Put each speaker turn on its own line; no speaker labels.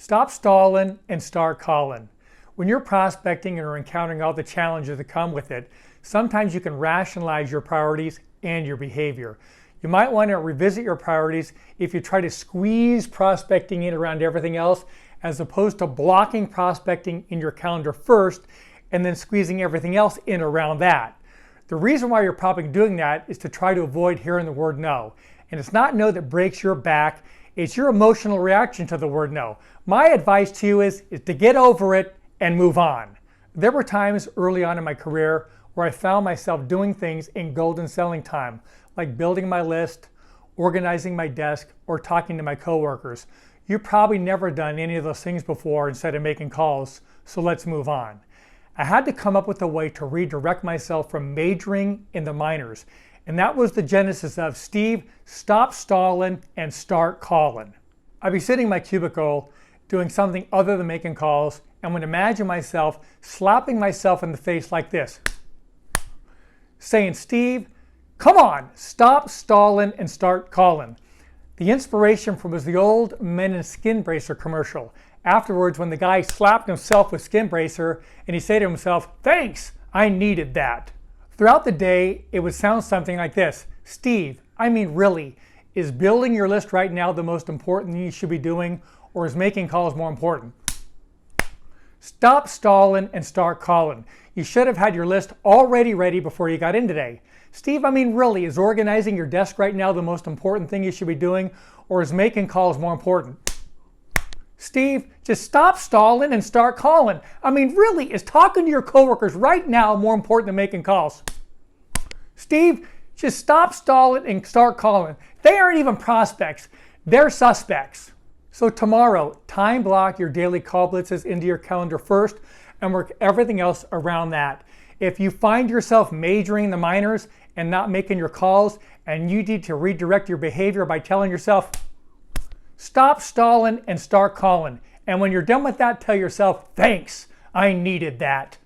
Stop stalling and start calling. When you're prospecting and are encountering all the challenges that come with it, sometimes you can rationalize your priorities and your behavior. You might want to revisit your priorities if you try to squeeze prospecting in around everything else, as opposed to blocking prospecting in your calendar first and then squeezing everything else in around that. The reason why you're probably doing that is to try to avoid hearing the word no. And it's not no that breaks your back, it's your emotional reaction to the word no. My advice to you is to get over it and move on. There were times early on in my career where I found myself doing things in golden selling time, like building my list, organizing my desk, or talking to my coworkers. You've probably never done any of those things before instead of making calls, so let's move on. I had to come up with a way to redirect myself from majoring in the minors, and that was the genesis of Steve, stop stalling and start calling. I'd be sitting in my cubicle doing something other than making calls and would imagine myself slapping myself in the face like this, saying, Steve, come on, stop stalling and start calling. The inspiration was the old Men in Skin Bracer commercial. Afterwards, when the guy slapped himself with Skin Bracer and he said to himself, thanks, I needed that. Throughout the day, it would sound something like this. Steve, I mean really, is building your list right now the most important thing you should be doing, or is making calls more important? Stop stalling and start calling. You should have had your list already ready before you got in today. Steve, I mean really, is organizing your desk right now the most important thing you should be doing, or is making calls more important? Steve, just stop stalling and start calling. I mean really, is talking to your coworkers right now more important than making calls? Steve, just stop stalling and start calling. They aren't even prospects, they're suspects. So tomorrow, time block your daily call blitzes into your calendar first and work everything else around that. If you find yourself majoring in the minors and not making your calls, and you need to redirect your behavior by telling yourself, stop stalling and start calling. And when you're done with that, tell yourself, thanks, I needed that.